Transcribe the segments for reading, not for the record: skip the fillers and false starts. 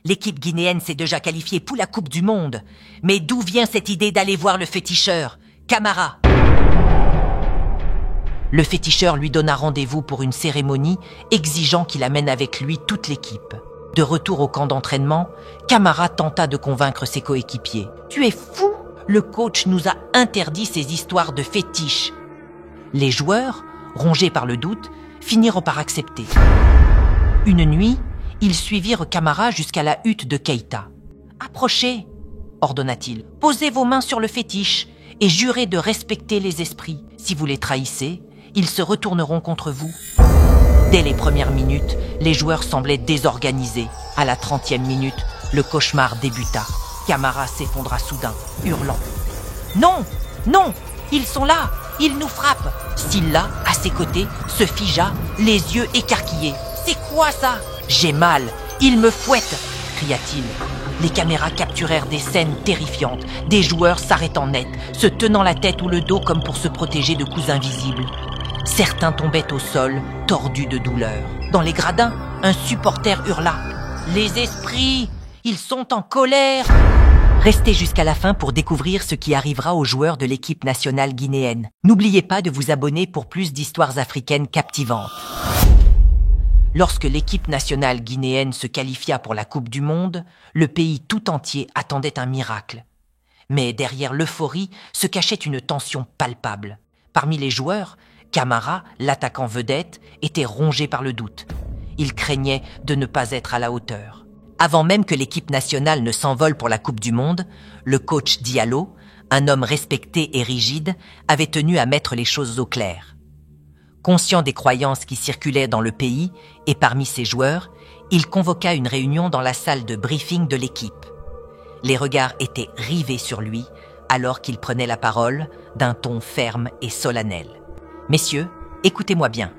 L'équipe guinéenne s'est déjà qualifiée pour la Coupe du Monde. Mais d'où vient cette idée d'aller voir le féticheur, Camara? Le féticheur lui donna rendez-vous pour une cérémonie, exigeant qu'il amène avec lui toute l'équipe. De retour au camp d'entraînement, Camara tenta de convaincre ses coéquipiers. « Tu es fou? Le coach nous a interdit ces histoires de fétiches. » Les joueurs, rongés par le doute, finirent par accepter. Une nuit, ils suivirent Camara jusqu'à la hutte de Keïta. « Approchez !» ordonna-t-il. « Posez vos mains sur le fétiche et jurez de respecter les esprits. Si vous les trahissez, ils se retourneront contre vous. » Dès les premières minutes, les joueurs semblaient désorganisés. À la 30e minute, le cauchemar débuta. Camara s'effondra soudain, hurlant. « Non! Non! Ils sont là! Ils nous frappent !» Silla, à ses côtés, se figea, les yeux écarquillés. « C'est quoi ça? J'ai mal! Ils me fouettent !» cria-t-il. Les caméras capturèrent des scènes terrifiantes, des joueurs s'arrêtant net, se tenant la tête ou le dos comme pour se protéger de coups invisibles. Certains tombaient au sol, tordus de douleur. Dans les gradins, un supporter hurla. « Les esprits! Ils sont en colère !» Restez jusqu'à la fin pour découvrir ce qui arrivera aux joueurs de l'équipe nationale guinéenne. N'oubliez pas de vous abonner pour plus d'histoires africaines captivantes. Lorsque l'équipe nationale guinéenne se qualifia pour la Coupe du Monde, le pays tout entier attendait un miracle. Mais derrière l'euphorie se cachait une tension palpable. Parmi les joueurs, Camara, l'attaquant vedette, était rongé par le doute. Il craignait de ne pas être à la hauteur. Avant même que l'équipe nationale ne s'envole pour la Coupe du Monde, le coach Diallo, un homme respecté et rigide, avait tenu à mettre les choses au clair. Conscient des croyances qui circulaient dans le pays et parmi ses joueurs, il convoqua une réunion dans la salle de briefing de l'équipe. Les regards étaient rivés sur lui alors qu'il prenait la parole d'un ton ferme et solennel. « Messieurs, écoutez-moi bien.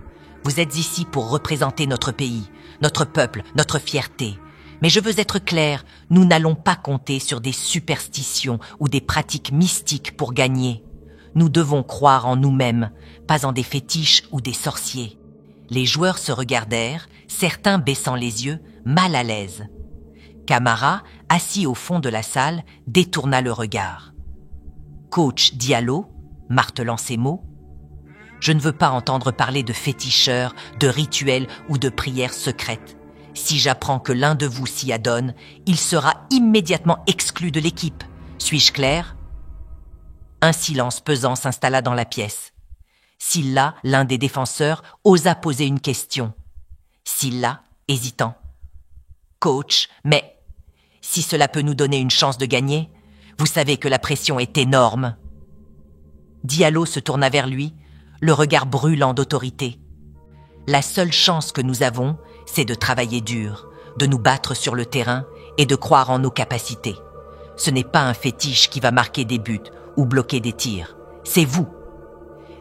Vous êtes ici pour représenter notre pays, notre peuple, notre fierté. Mais je veux être clair, nous n'allons pas compter sur des superstitions ou des pratiques mystiques pour gagner. Nous devons croire en nous-mêmes, pas en des fétiches ou des sorciers. » Les joueurs se regardèrent, certains baissant les yeux, mal à l'aise. Camara, assis au fond de la salle, détourna le regard. Coach Diallo, martelant ces mots, « Je ne veux pas entendre parler de féticheurs, de rituels ou de prières secrètes. Si j'apprends que l'un de vous s'y adonne, il sera immédiatement exclu de l'équipe. Suis-je clair? » Un silence pesant s'installa dans la pièce. Silla, l'un des défenseurs, osa poser une question. Silla, hésitant. « Coach, mais si cela peut nous donner une chance de gagner, vous savez que la pression est énorme. » Diallo se tourna vers lui, le regard brûlant d'autorité. « La seule chance que nous avons, c'est de travailler dur, de nous battre sur le terrain et de croire en nos capacités. Ce n'est pas un fétiche qui va marquer des buts ou bloquer des tirs, c'est vous.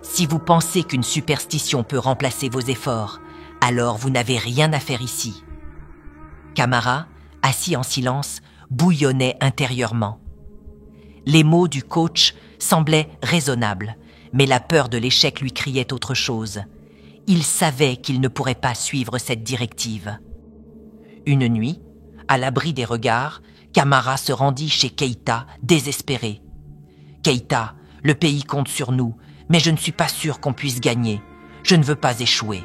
Si vous pensez qu'une superstition peut remplacer vos efforts, alors vous n'avez rien à faire ici. » Camara, assis en silence, bouillonnait intérieurement. Les mots du coach semblaient raisonnables, mais la peur de l'échec lui criait autre chose. Il savait qu'il ne pourrait pas suivre cette directive. Une nuit, à l'abri des regards, Camara se rendit chez Keïta, désespéré. « Keïta, le pays compte sur nous, mais je ne suis pas sûr qu'on puisse gagner. Je ne veux pas échouer. »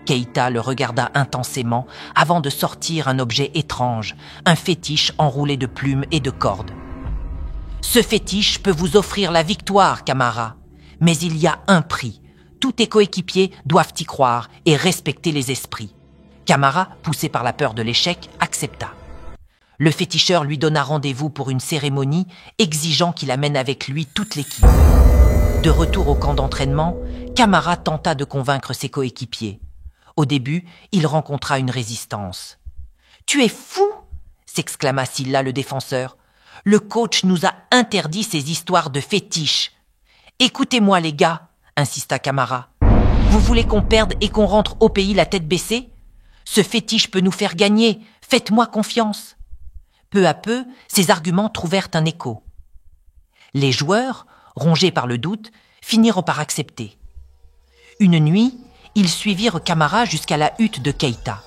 Keïta le regarda intensément avant de sortir un objet étrange, un fétiche enroulé de plumes et de cordes. « Ce fétiche peut vous offrir la victoire, Camara, mais il y a un prix. Tous tes coéquipiers doivent y croire et respecter les esprits. » Camara, poussé par la peur de l'échec, accepta. Le féticheur lui donna rendez-vous pour une cérémonie, exigeant qu'il amène avec lui toute l'équipe. De retour au camp d'entraînement, Camara tenta de convaincre ses coéquipiers. Au début, il rencontra une résistance. « Tu es fou !» s'exclama Silla, le défenseur. « Le coach nous a interdit ces histoires de fétiches. »« Écoutez-moi, les gars !» insista Camara. « Vous voulez qu'on perde et qu'on rentre au pays la tête baissée? Ce fétiche peut nous faire gagner, faites-moi confiance. » Peu à peu, ces arguments trouvèrent un écho. Les joueurs, rongés par le doute, finirent par accepter. Une nuit, ils suivirent Camara jusqu'à la hutte de Keïta.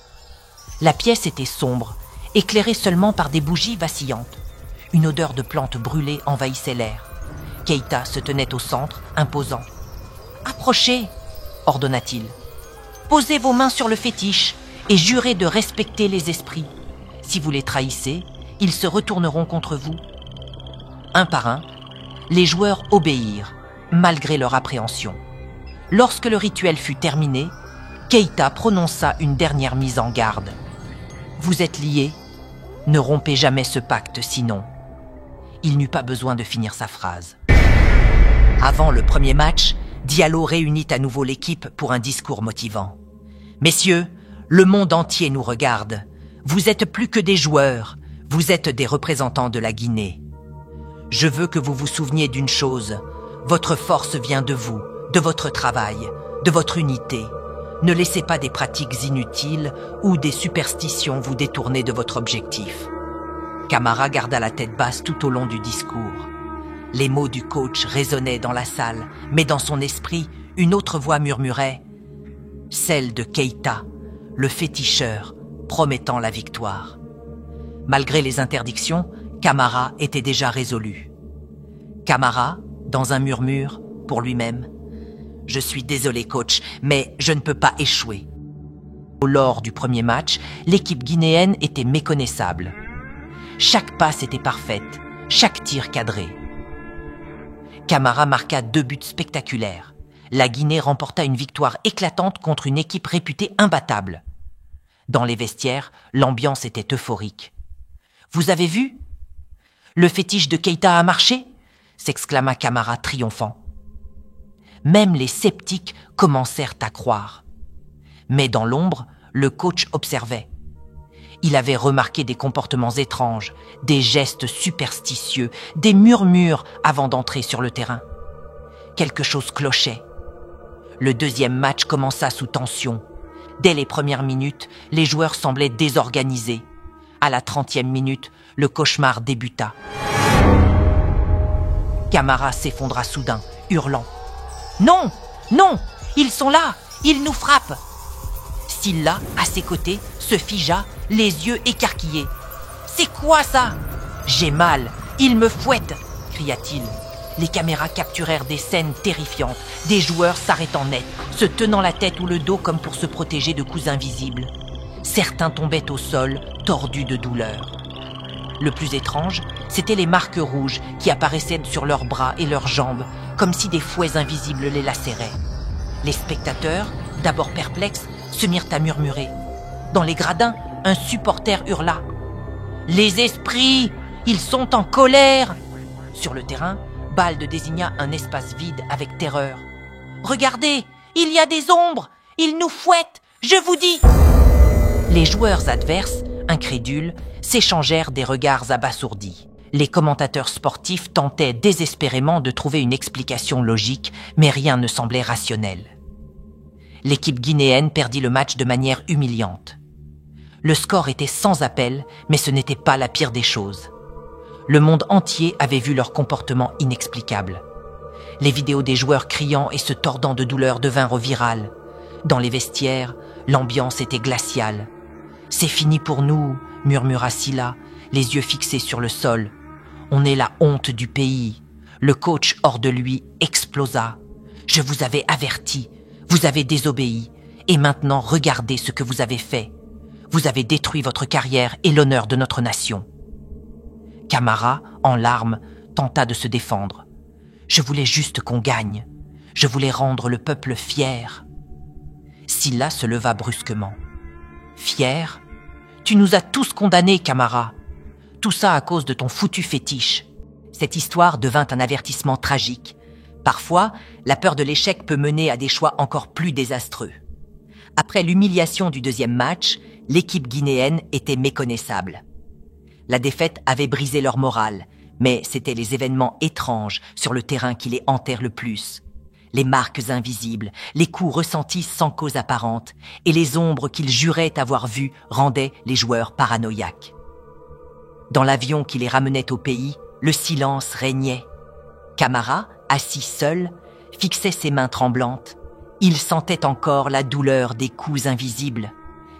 La pièce était sombre éclairé seulement par des bougies vacillantes. Une odeur de plantes brûlées envahissait l'air. Keïta se tenait au centre, imposant. « Approchez !» ordonna-t-il. « Posez vos mains sur le fétiche et jurez de respecter les esprits. Si vous les trahissez, ils se retourneront contre vous. » Un par un, les joueurs obéirent, malgré leur appréhension. Lorsque le rituel fut terminé, Keïta prononça une dernière mise en garde. « Vous êtes liés, ne rompez jamais ce pacte sinon. » Il n'eut pas besoin de finir sa phrase. Avant le premier match, Diallo réunit à nouveau l'équipe pour un discours motivant. « Messieurs, le monde entier nous regarde. Vous êtes plus que des joueurs, vous êtes des représentants de la Guinée. Je veux que vous vous souveniez d'une chose, votre force vient de vous, de votre travail, de votre unité. Ne laissez pas des pratiques inutiles ou des superstitions vous détourner de votre objectif. » Camara garda la tête basse tout au long du discours. Les mots du coach résonnaient dans la salle, mais dans son esprit, une autre voix murmurait, celle de Keïta, le féticheur, promettant la victoire. Malgré les interdictions, Camara était déjà résolu. Camara, dans un murmure, pour lui-même, « Je suis désolé coach, mais je ne peux pas échouer. » Lors du premier match, l'équipe guinéenne était méconnaissable. Chaque passe était parfaite, chaque tir cadré. Camara marqua 2 buts spectaculaires. La Guinée remporta une victoire éclatante contre une équipe réputée imbattable. Dans les vestiaires, l'ambiance était euphorique. « Vous avez vu ? Le fétiche de Keïta a marché ?» s'exclama Camara triomphant. Même les sceptiques commencèrent à croire. Mais dans l'ombre, le coach observait. Il avait remarqué des comportements étranges, des gestes superstitieux, des murmures avant d'entrer sur le terrain. Quelque chose clochait. Le deuxième match commença sous tension. Dès les premières minutes, les joueurs semblaient désorganisés. À la 30e minute, le cauchemar débuta. Camara s'effondra soudain, hurlant. « Non, non, ils sont là, ils nous frappent !» Silla, à ses côtés, se figea, les yeux écarquillés. « C'est quoi ça ? J'ai mal, il me fouette !» cria-t-il. Les caméras capturèrent des scènes terrifiantes, des joueurs s'arrêtant net, se tenant la tête ou le dos comme pour se protéger de coups invisibles. Certains tombaient au sol, tordus de douleur. Le plus étrange, c'étaient les marques rouges qui apparaissaient sur leurs bras et leurs jambes, comme si des fouets invisibles les lacéraient. Les spectateurs, d'abord perplexes, se mirent à murmurer. Dans les gradins, un supporter hurla. « Les esprits, ils sont en colère !» Sur le terrain, Balde désigna un espace vide avec terreur. « Regardez, il y a des ombres, ils nous fouettent, je vous dis !» Les joueurs adverses, incrédules, s'échangèrent des regards abasourdis. Les commentateurs sportifs tentaient désespérément de trouver une explication logique, mais rien ne semblait rationnel. L'équipe guinéenne perdit le match de manière humiliante. Le score était sans appel, mais ce n'était pas la pire des choses. Le monde entier avait vu leur comportement inexplicable. Les vidéos des joueurs criant et se tordant de douleur devinrent virales. Dans les vestiaires, l'ambiance était glaciale. « C'est fini pour nous », murmura Silla, les yeux fixés sur le sol. « On est la honte du pays. » Le coach hors de lui explosa. « Je vous avais averti. Vous avez désobéi. Et maintenant, regardez ce que vous avez fait. Vous avez détruit votre carrière et l'honneur de notre nation. » Camara, en larmes, tenta de se défendre. « Je voulais juste qu'on gagne. Je voulais rendre le peuple fier. » Silla se leva brusquement. « Fier ? Tu nous as tous condamnés, Camara. Tout ça à cause de ton foutu fétiche. » Cette histoire devint un avertissement tragique. Parfois, la peur de l'échec peut mener à des choix encore plus désastreux. Après l'humiliation du deuxième match, l'équipe guinéenne était méconnaissable. La défaite avait brisé leur morale, mais c'étaient les événements étranges sur le terrain qui les hantèrent le plus. Les marques invisibles, les coups ressentis sans cause apparente et les ombres qu'ils juraient avoir vues rendaient les joueurs paranoïaques. Dans l'avion qui les ramenait au pays, le silence régnait. Camara, assis seul, fixait ses mains tremblantes. Il sentait encore la douleur des coups invisibles.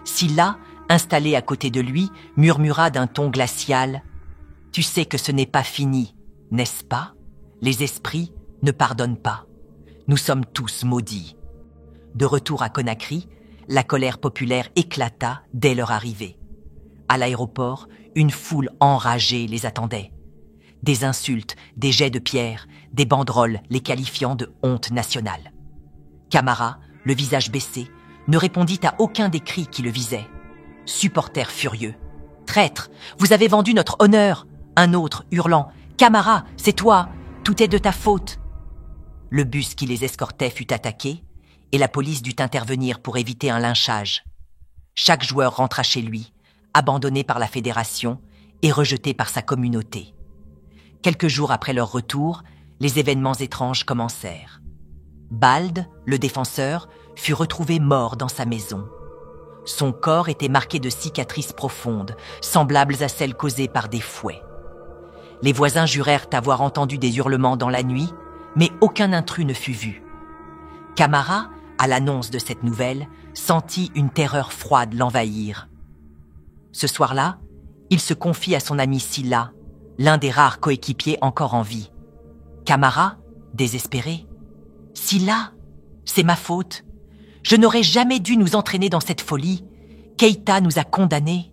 Silla, installée à côté de lui, murmura d'un ton glacial « Tu sais que ce n'est pas fini, n'est-ce pas? Les esprits ne pardonnent pas. Nous sommes tous maudits. » De retour à Conakry, la colère populaire éclata dès leur arrivée. À l'aéroport, une foule enragée les attendait. Des insultes, des jets de pierres, des banderoles les qualifiant de honte nationale. Camara, le visage baissé, ne répondit à aucun des cris qui le visaient. Supporters furieux. « Traître, vous avez vendu notre honneur !» Un autre hurlant « Camara, c'est toi, tout est de ta faute !» Le bus qui les escortait fut attaqué et la police dut intervenir pour éviter un lynchage. Chaque joueur rentra chez lui, abandonné par la fédération et rejeté par sa communauté. Quelques jours après leur retour, les événements étranges commencèrent. Bald, le défenseur, fut retrouvé mort dans sa maison. Son corps était marqué de cicatrices profondes, semblables à celles causées par des fouets. Les voisins jurèrent avoir entendu des hurlements dans la nuit, mais aucun intrus ne fut vu. Camara, à l'annonce de cette nouvelle, sentit une terreur froide l'envahir. Ce soir-là, il se confie à son ami Silla, l'un des rares coéquipiers encore en vie. Camara, désespéré, « Silla, c'est ma faute. Je n'aurais jamais dû nous entraîner dans cette folie. Keita nous a condamnés. »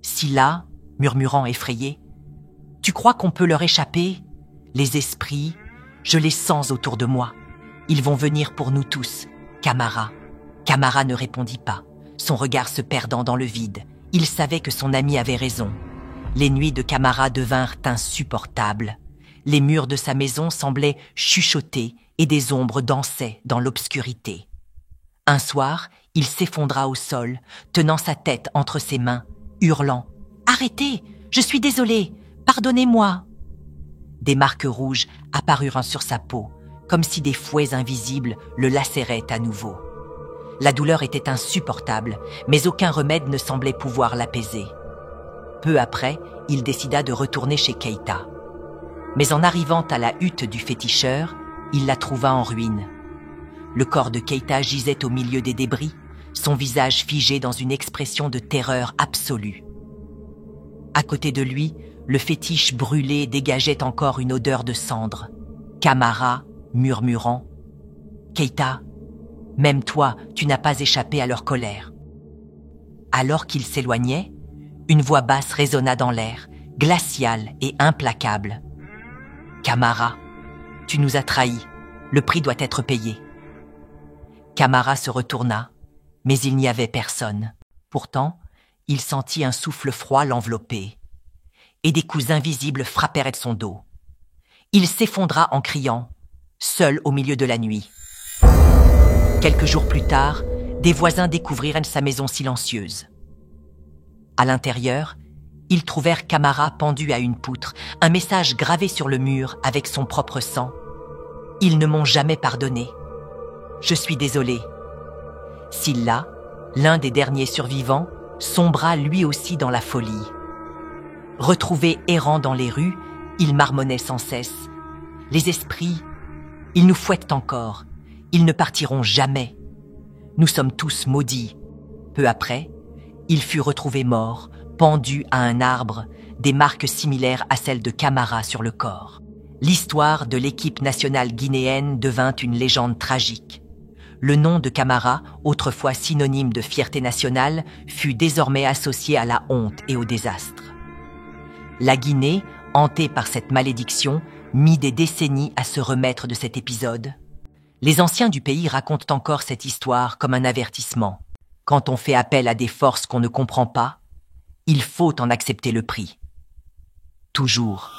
Silla, murmurant effrayé, « Tu crois qu'on peut leur échapper? Les esprits, je les sens autour de moi. Ils vont venir pour nous tous. Camara. » Camara ne répondit pas, son regard se perdant dans le vide. Il savait que son ami avait raison. Les nuits de Camara devinrent insupportables. Les murs de sa maison semblaient chuchoter et des ombres dansaient dans l'obscurité. Un soir, il s'effondra au sol, tenant sa tête entre ses mains, hurlant « Arrêtez, je suis désolé, pardonnez-moi !» Des marques rouges apparurent sur sa peau, comme si des fouets invisibles le lacéraient à nouveau. La douleur était insupportable, mais aucun remède ne semblait pouvoir l'apaiser. Peu après, il décida de retourner chez Keita. Mais en arrivant à la hutte du féticheur, il la trouva en ruine. Le corps de Keita gisait au milieu des débris, son visage figé dans une expression de terreur absolue. À côté de lui, le fétiche brûlé dégageait encore une odeur de cendre. Camara, murmurant « Keita, même toi, tu n'as pas échappé à leur colère. » Alors qu'il s'éloignait, une voix basse résonna dans l'air, glaciale et implacable. « Camara, tu nous as trahis, le prix doit être payé. » Camara se retourna, mais il n'y avait personne. Pourtant, il sentit un souffle froid l'envelopper, et des coups invisibles frappèrent de son dos. Il s'effondra en criant, seul au milieu de la nuit. Quelques jours plus tard, des voisins découvrirent sa maison silencieuse. À l'intérieur, ils trouvèrent Camara pendu à une poutre, un message gravé sur le mur avec son propre sang. « Ils ne m'ont jamais pardonné. Je suis désolé. » Silla, l'un des derniers survivants, sombra lui aussi dans la folie. Retrouvé errant dans les rues, il marmonnait sans cesse. « Les esprits, ils nous fouettent encore. Ils ne partiront jamais. Nous sommes tous maudits. » Peu après, il fut retrouvé mort, pendu à un arbre, des marques similaires à celles de Camara sur le corps. L'histoire de l'équipe nationale guinéenne devint une légende tragique. Le nom de Camara, autrefois synonyme de fierté nationale, fut désormais associé à la honte et au désastre. La Guinée, hantée par cette malédiction, mit des décennies à se remettre de cet épisode. Les anciens du pays racontent encore cette histoire comme un avertissement. Quand on fait appel à des forces qu'on ne comprend pas, il faut en accepter le prix. Toujours.